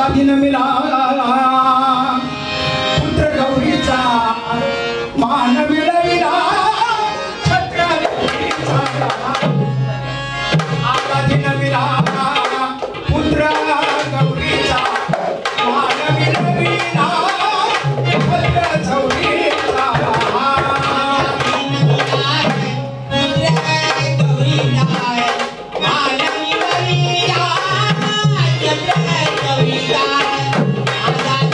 दिन मिळाला पुत्र गौरीचा मान मिळविला छत्र गौरीचा आता दिन मिळाला पुत्र गौरीचा मान मिळविला छत्र गौरीचा आता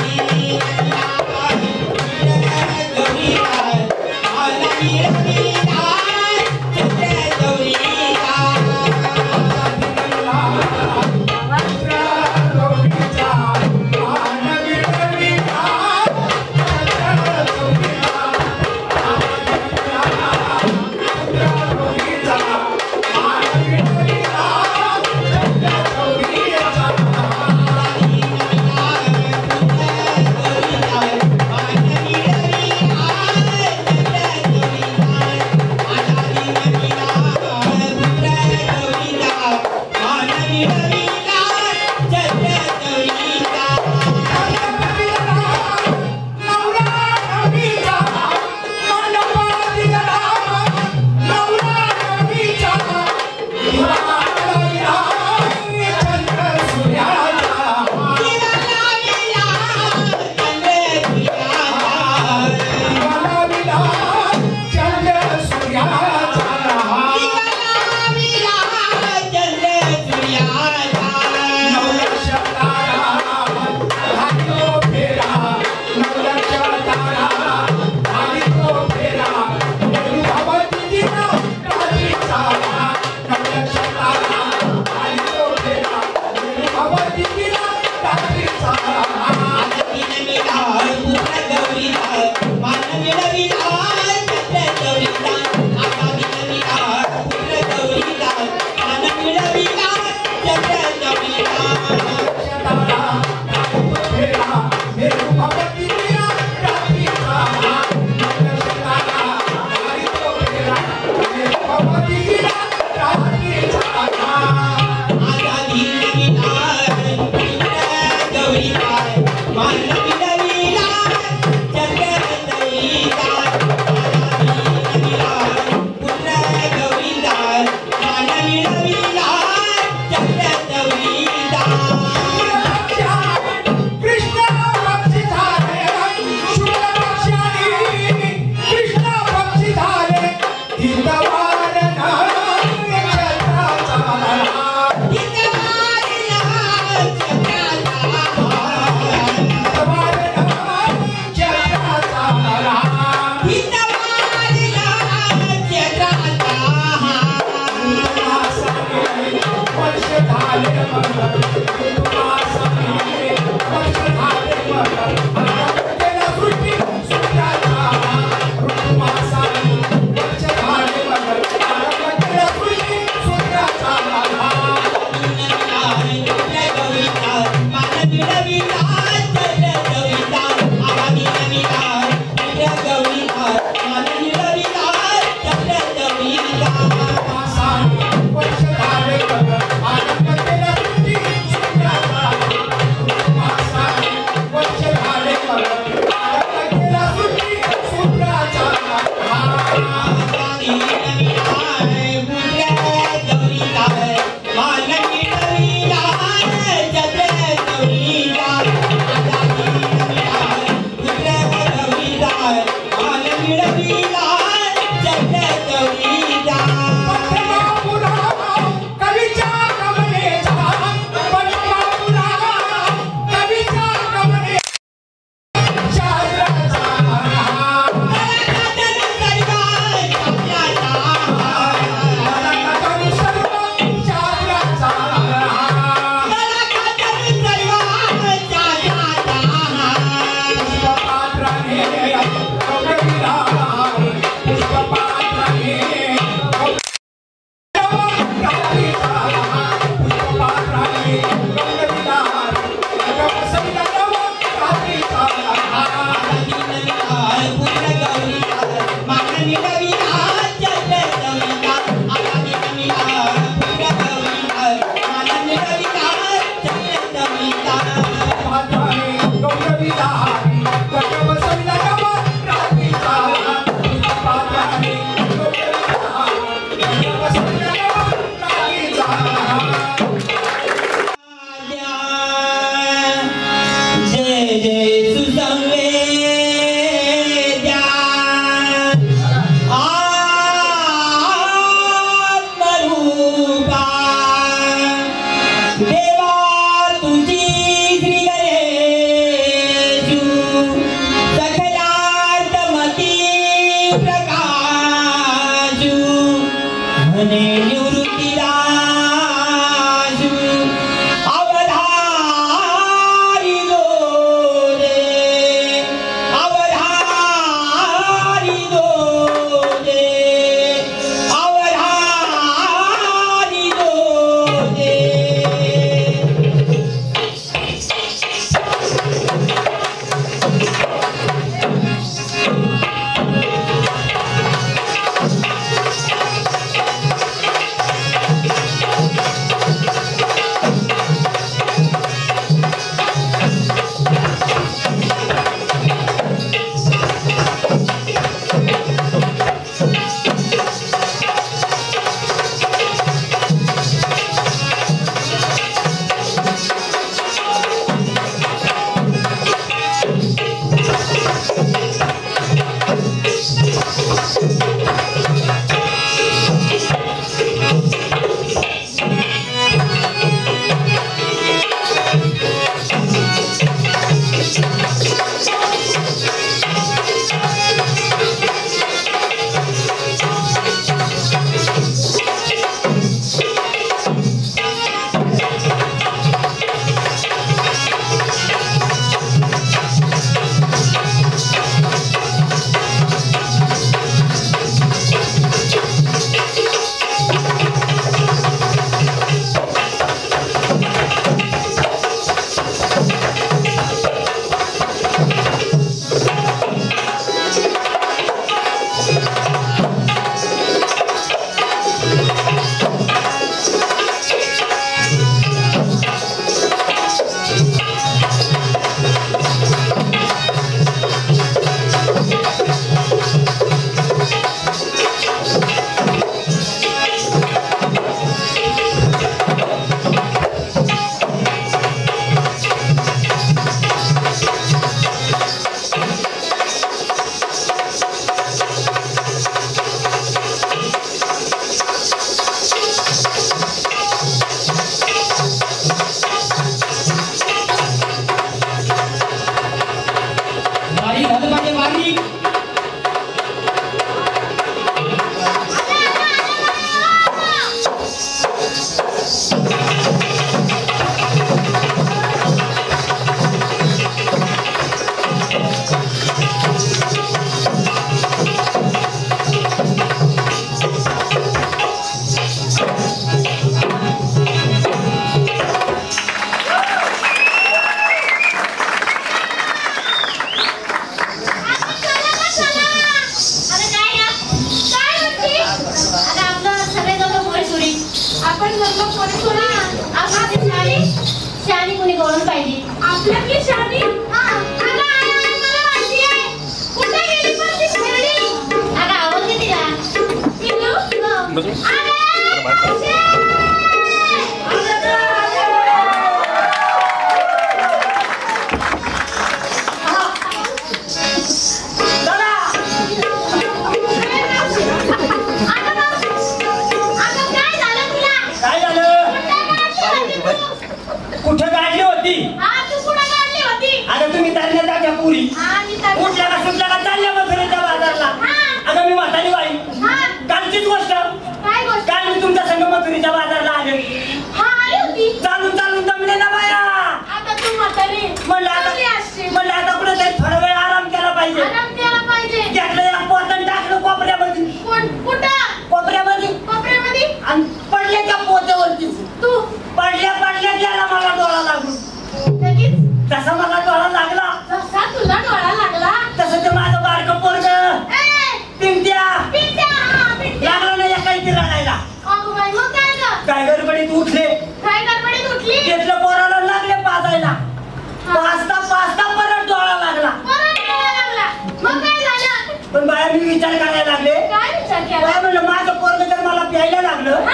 कोण पाहिजे? आपल्यातली शादी. अगं आई मला माहिती आहे. कुठे गेली पण ती खेळली? अगं आवडते तिला. पिल्लू? अरे मावशी! कुठे गाडली होती? अगं तुम्ही चालल्या जात्या पुरी उठल्या का सुटल्या का चालल्या मथुरेच्या बाजारला. अगं मी म्हातारी बाई कालचीच गोष्ट. काल मी तुमच्या संग मथुरेच्या बाजारला आले. चालून चालून जमले ना बाया. म्हणलं आता कुठे तरी थोडा वेळ आराम केला पाहिजे. घेतलं या पोतन टाकलं कोपऱ्यामध्ये. कोपऱ्यामध्ये आणि पडले त्या पोत्यावरती. पडल्या गेला मला डोळा लागून. तसा मला डोळा लागला. तसं ते माझं बारकं पोरगं पिंट्या लागला नाही काही रडायला. काय गडबडीत उठले. घेतलं पोराला लागले पाजायला. पाचता परत डोळा लागला. पण बाया मी विचार करायला लागले. काय म्हणलं माझं पोरगं जर मला प्यायला लागलं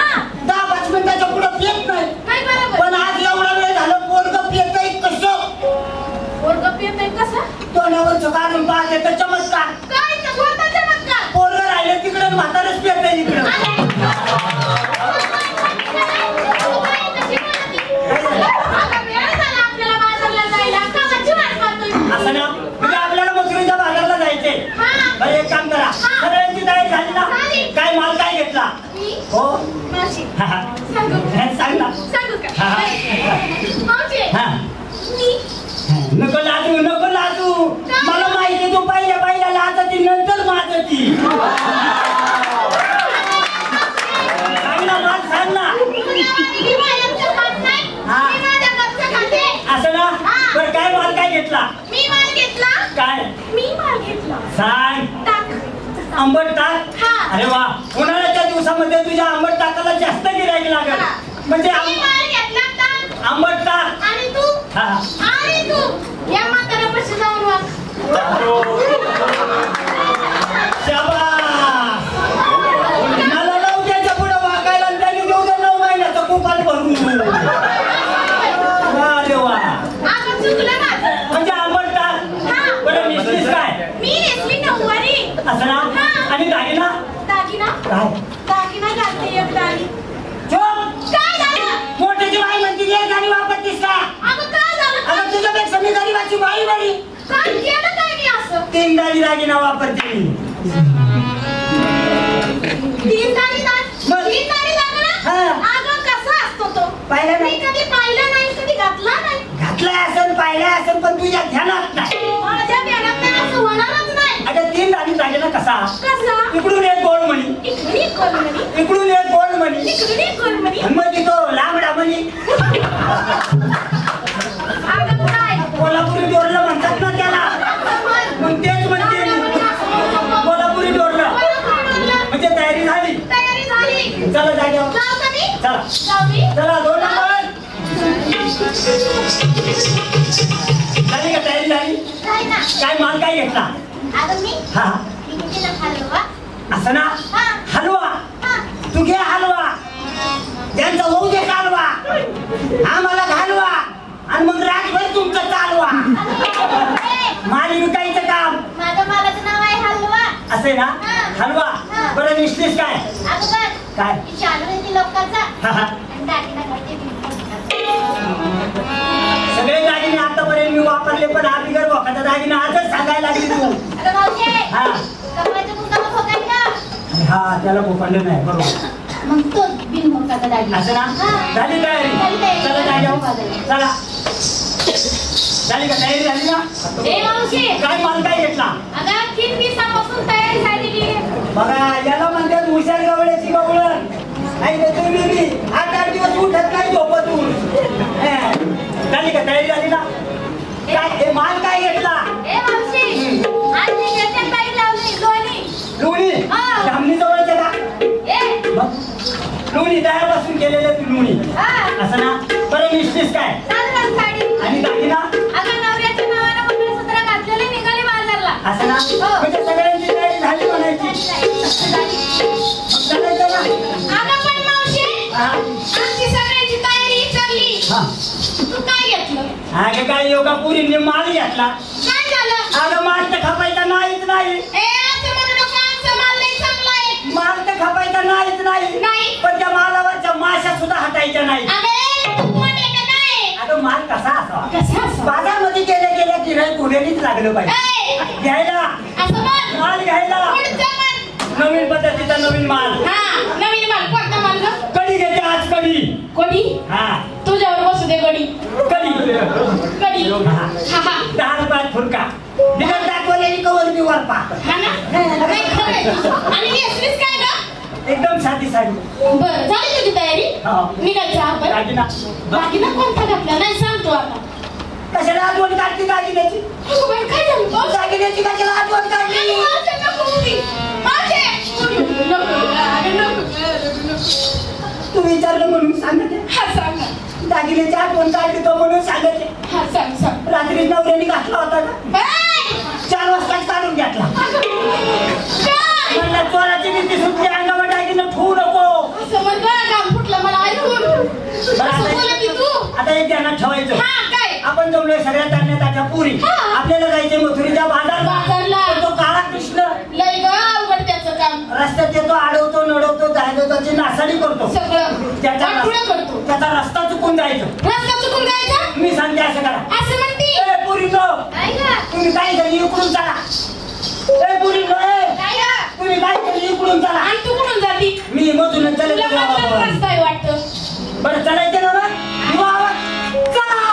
10-5 मिनिटाच्या पुढे पियत नाही. पण आज एवढा वेळ झालं पोरगं पियतंय कसं? तोंडावरचं काढून पाहते तर चमत्कार. पोरगं राहिलं तिकडे म्हातारच पियतंय इकडं. असं ना म्हणजे आपल्याला मथुरेच्या बाजारला जायचंय. बरं एक काम करा. सगळ्यांची तयारी झाली ना? काय माल काय घेतला? हो सांग ना. नको लाजू मला माहिती तू पहिल्या लाजती नंतर माझती. सांग ना माल सांग ना. असं ना बरं काय माल काय घेतला? काय सांग. आंबट ताक. अरे वा उन्हाळ्याच्या दिवसामध्ये तुझ्या आंबट ताकाला जास्त गिराईक लागेल. म्हणजे आंबट ताक. आणि तू या म्हाताऱ्यापाशी जाऊन वाग. मला 9 द्यायच्या पुढे वागायला त्यांनी 9 महिन्याचा कुपाल भरू. अरे वा म्हणजे आंबट ताक. बरं नेसलीस काय? मी नेसली नऊवारी. असं ना. आणि दागिना घालते एक दागी. काय झालं? मोठ्याची बाई म्हणते एक दागी वापरतीस का? काय झालं? अगं तुझ्यापेक्षा मी गरीबाची बाई बरी. काय केलं काय मी असं? 3 दागी दागिना वापरते मी. 3 दागी दागिना? अगं कसा असतो तो? पाहिला मी कधी पाहिलं नाही, कधी घातला नाही. घातलाय असेल पाहिलाय असेल पण तुझ्या ध्यानात नाही. माझ्या ध्यानात नाही असं होणारच नाही. अगं 3 दागी दागिना कसा? इकडून एक गोल म्हणी. इकडून एक गोल म्हणी. मग तो लांबडा म्हणी. कोल्हापुरी डोरलं म्हणतात ना त्याला. मग तेच म्हणते कोल्हापुरी डोरलं. म्हणजे तयारी झाली. चला जाग्यावर चला 2 नंबर. झाली का तयारी झाली? काय माल काय घेतला? असं ना हलवा. तू घे हलवा. त्यांचा होऊ दे कालवा. आम्हाला घालवा आणि मग रातभर तुमचं चालवा. माल विकायचं काम. माझ्या मालाचं नाव आहे हलवा. असे ना हलवा. बरं निसलीस काय? काय सगळे दागिने आतापर्यंत मी वापरले पण हा बिगर बोकाचा दागिना आजच सांगायला लागली तू. हा त्याला बोकांड नाही बरोबर. मग तो बिन मोकाचा दागिना. असं ना झाली तयारी. चला जाग्यावर चला. झाली का तयारी झाली ना? काय माल काय घेतला? तयारी झालेली. बघा याला म्हणतात हुशार गवळ्याची गवळण. नाही तर तुम्ही 8-8 दिवस उठत नाही झोपतून. झाली का तयारी झाली ना? काय हे माल काय घेतला? लोणी धामणी जवळचे का? लोणी दह्यापासून केलेले लोणी. असं ना. बरं मिस्ट्रीस काय? आणि अगं काय योगा पुरीने माल घेतला. काय झालं? अगं माल तर खपायचा नाहीच नाही. ए असं म्हणू नका, आमचा माल लई चांगला आहे. माल तर खपायचा नाहीच नाही. नाही. पण त्या मालावरच्या माश्या सुद्धा हटायच्या नाही. अबे तू कोण आहे का काय? अगं माल कसा असावा? कसा असावा? बाजारमध्ये गेल्या गेल्या गिऱ्हाईक कुठेच लागलं पाहिजे. ए घ्यायला असं बोल. माल घ्यायला पुढचं म्हण. नवीन पद्धतीचा नवीन माल. हा नवीन माल. कोणता माल ग? कडी घेते आज कडी. कोणी? हा तुझ्यावर बसू दे गडी. कडी. कडी. हा. हा हा 10 रुपयात फुलका. बिगर दाखवलेली कवर मी वर पाहतो. हा ना? नाही खरं आहे तुझं. आणि नेसलीस काय ग? एकदम साधी साडी. बरं झाली तुझी तयारी? हो. निघायचं आपण. दागिना. दागिना कोणता घातला? नाही सांगतो आता. कशाला आठवण काढते दागिन्याची? अगं बाई, काय झालं गं? दागिन्याची कशाला आठवण आणि काढली? माझे नको उभी. माझे. नको ग, अगं नको ग. तू विचारलं म्हणून सांगते. हा सांग ना. दागिन्याची आठवण काढली तो म्हणून सांगते. हा सांग सांग. रात्री नवऱ्याने घातला होता का? ए! 4 वाजता काढून घेतला. काय? म्हणलं चोराची भीती सुटली, अंगावर दागिनं ठेवू नको. असं म्हणलं, काम फुटलं मला ऐकून. असं बोलती तू? आता एक ध्यानात ठेवायचं. हा काय? आपण जमलोय सगळ्या धान्याच्या पुरी. हा. आपल्याला जायचे मथुरीच्या बाजारला. बाजारला. पण तो काळा कृष्ण लय ग अवघड त्याचं काम. रस्त्यात येतो, अडवतो, नडवतो, जायचं, त्याची नासाडी करतो. सगळं त्याचा वाटोळं करतो. त्याचा रस्ता चुकून जायचं. रस्ता चुकून जायचा? मी सांगते असं करा. असं म्हणती? ए पुरीनो, काय ग? तुम्ही काय घरी इकडून चला. ए पुरीनो, काय ग? तुम्ही काय घरी इकडून चला. आणि तू कुठून जाती? मी मधून तुला चला. मागचा रस्ता आहे वाटतं. बरं चलायचं ना मग? येऊ आवाज. चला.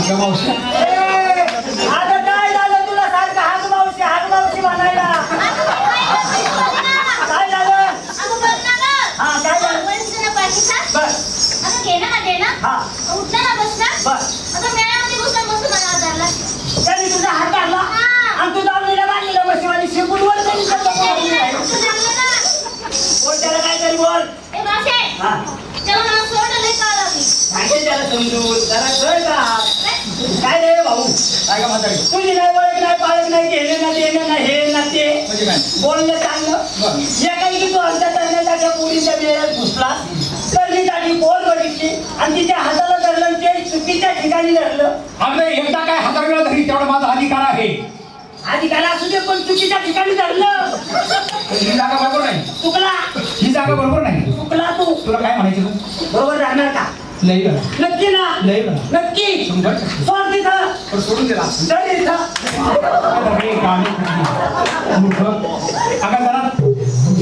अगं मावशी अगं काय झालं तुला सारखं हाग मावशी म्हणायला काय झालं हा काय झालं बस हा बस त्यांनी तुझा हात काढला आणि तू दावणीला बांधलेला बसवाली शिकून वर त्याला काय तरी बोल हा त्याला समजून जरा कळ का काय रे भाऊ काय का म्हातारी तुझी नाही ओळख नाही पाळख नाही घेणे ना देणं ना हे ना ते म्हणजे काय बोलणं चांगलं या काही की तू आमच्या करण्याच्या पुरीच्या वेळेत घुसला तर मी त्याची बोल बघितली आणि तिच्या हाताला धरलं ते चुकीच्या ठिकाणी धरलं अगं एकदा काय हाताळला तरी तेवढा माझा अधिकार आहे अधिकार असू दे पण चुकीच्या ठिकाणी धरलं ही जागा बरोबर नाही चुकला ही जागा बरोबर नाही चुकला तू तुला काय म्हणायचं तू बरोबर राहणार का लई बघा नक्की ना लई बघा नक्की 100% सोड तिथं पण सोडून दिला चल इथं अरे गाणी मूर्ख अगं जरा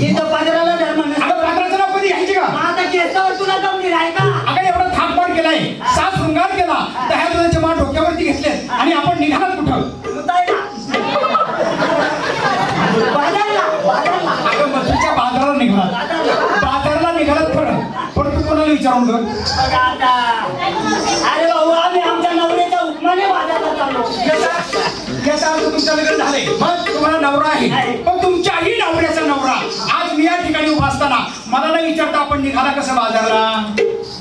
इथं पाजराला धर्म नसतो. अगं पात्राचं नाव कधी घ्यायची का आता केसावर तुला जमली आहे का अगं एवढा थांबपाट केलाय सात शृंगार केला तर ह्या दुधाचे मान डोक्यावरती घेतले आणि आपण निघालात कुठं मुतायला बाजारला अगं मथुरच्या बाजाराला निघालात बाजाराला निघालात खरं पण तू कोणाला विचारून बघ बघा आता अरे भाऊ आम्ही आमच्या नवऱ्याच्या हुकमाने बाजारला चाललो याचा अर्थ तुमच्या लग्न झाले मग तुम्हाला नवरा आहे पण तुमच्याही नवऱ्याचा नवरा आज मी या ठिकाणी उभा असताना मला नाही विचारता आपण निघाला कसं बाजारला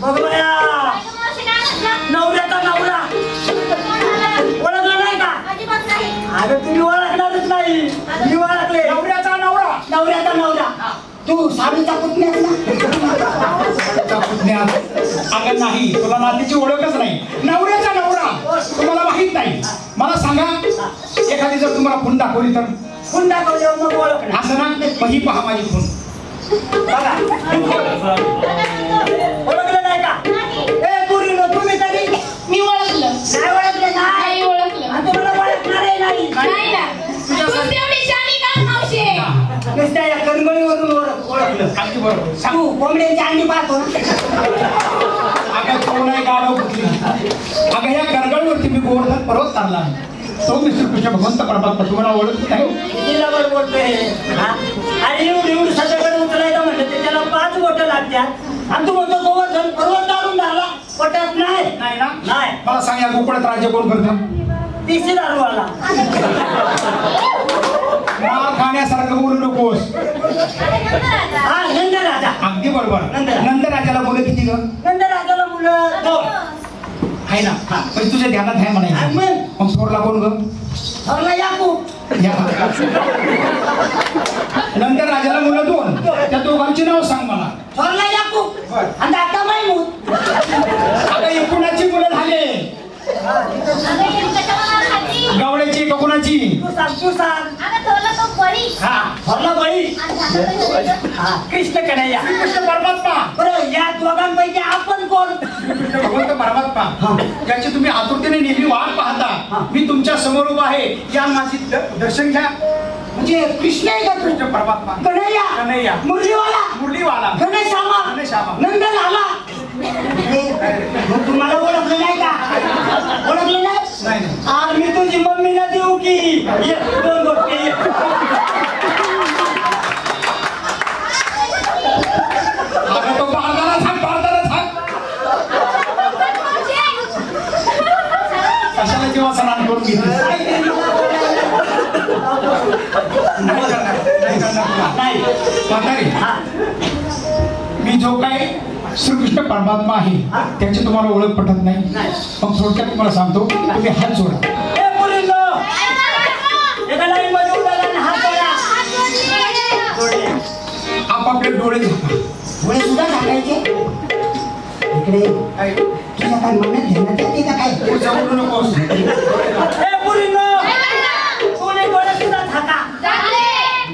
बघ बया नवऱ्याचा नवरा ओळखलं नाही का अरे तुम्ही ओळखणारच नाही मी ओळखले नवऱ्याचा नवरा तू साडीचा पुतण्यात अगं नाही तुला नातीची ओळखच नाही नवऱ्याचा नवरा तुम्हाला माहित नाही मला सांगा एखादी जर तुम्हाला खून दाखवली तर खून दाखवल्यावर मग ओळखणार असं ना मग ही पहा माझी खून बघा ओळखलं नाही का ए पुरीनो तुम्ही तरी मी ओळखलं नाही ओळखले नाही ओळखलं आणि तुम्हाला ओळखणारही नाही नाही ना तू तेवढी शानी का मावशी नुसत्या या करंगळीवरून ओळखलं अगदी बरोबर सांग तू कोंबड्यांची अंडी पाहतो ना अगं कोण आहे गाडव कुठली अगं या करगळवरती मी गोवर्धन पर्वत चालला तो मिस्टर कृष्ण भगवंत परमात्मा तुम्हाला ओळखत नाही कितीला बरं बोलतोय आणि एवढी सगळ्याकडे उचलायचं म्हणलं ते त्याला 5 बोटं लागतात आणि तू म्हणतो गोवर्धन पर्वत दारून झाला पटत नाही नाही ना नाही मला सांग या गोकुळात राज्य कोण करतं तिसरी दारूवाला मार खाण्यासारखं बोलू नकोस हा नंद राजा अगदी बरोबर नंद. नंद राजाला मुलं किती ग नंद राजाला मुलं 2 आहे ना पण तुझ्या ध्यानात आहे म्हणायचं मग थोरला कोण ग ठरला याकूब नंतर राजाला मुलं 2 त्या दोघांची नाव सांग मला ठरला याकूब आणि आता मैमूद आता एकूणाची मुलं झाले गवळ्याची का कुणाची तू सांग हा ठरला बाई हा कृष्ण कन्हैया कृष्ण परमात्मा बरं या दोघांपैकी आपण कोण भगवंत परमात्मा याची तुम्ही आतुरतेने नेहमी वाट पाहता मी तुमच्या समोर उभा आहे या माझी दर्शन घ्या म्हणजे कृष्ण आहे का तू कृष्ण परमात्मा कन्हैया मुरलीवाला गणेशामा नंद झाला मग तुम्हाला ओळखलं नाही का ओळखलं नाही आज मी तुझी मम्मीला देऊ की 2 गोष्टी अगं तो बाजारात सांग कशाला जेव्हा स्नान करून घेतलं नाही म्हातारी मी जो काय श्रीकृष्ण परमात्मा आहे त्याची तुम्हाला ओळख पटत नाही मग थोडक्यात तुम्हाला सांगतो तुम्ही हात जोडा आपापले डोळे झाका डोळे सुद्धा टाकायचे इकडे तुझ्या काय मनात घेण्यात येते का काय बोलू नकोस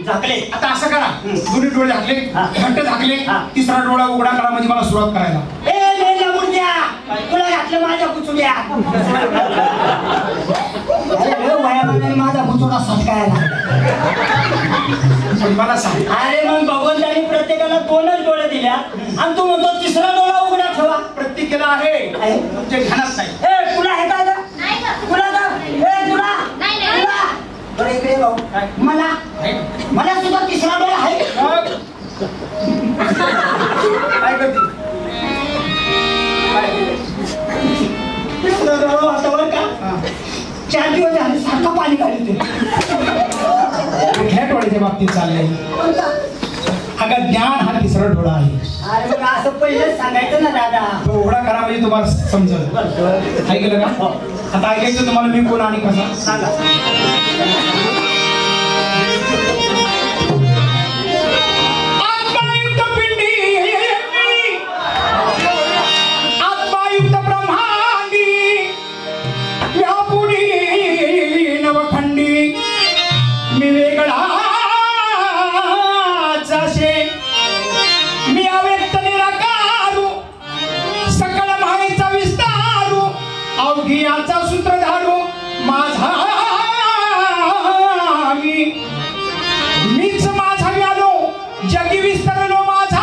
झाकले आता असं करा दोन्ही डोळे झाकले घट्ट झाकले तिसरा डोळा उघडा करा म्हणजे मला सुरुवात करायला ए मेल्या मुर्द्या तुला घातलं माझ्या कुचुल्या वयामानाने माझा कुचुडा सटकायला मला सांग अरे मग भगवंतांनी प्रत्येकाला 2च डोळे दिल्या आणि तू म्हणतो तिसरा डोळा उघडा ठेवा प्रत्येकाला आहे तुमच्या ध्यानात नाही ए तुला हे काय भाऊ मला सुद्धा तिसरा डोळा आहे. काय करते तिसरा डोळा वातावरण का 4 दिवस झाले सारखं पाणी काढते. कुठल्या डोळ्याच्या बाबतीत चाललंय? अगं ज्ञान हा तिसरा डोळा आहे. अरे मग असं पहिलेच सांगायचं ना दादा. तो उघडा करा म्हणजे तुम्हाला समजलं. ऐकलं का? आता ऐकायचं तुम्हाला मी कोण आणि कसा सांगा. आत्मायुक्त पिंडी आत्मायुक्त ब्रह्मांडी व्यापुडी नवखंडी मी वेगळा मी अव्यक्त निराकारू सकळ मायेचा विस्तारू अवघियाचा सूत्रधारू माझा मीच माझा व्यालो जगी विस्तारलो माझा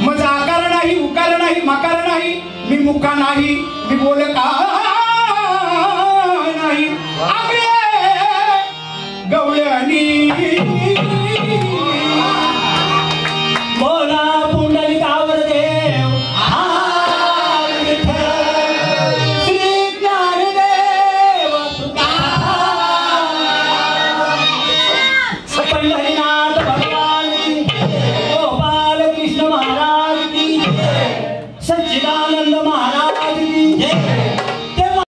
माझा आकार नाही उकार नाही मकार नाही मी मुका नाही मी बोलका नाही आगळे गवळणी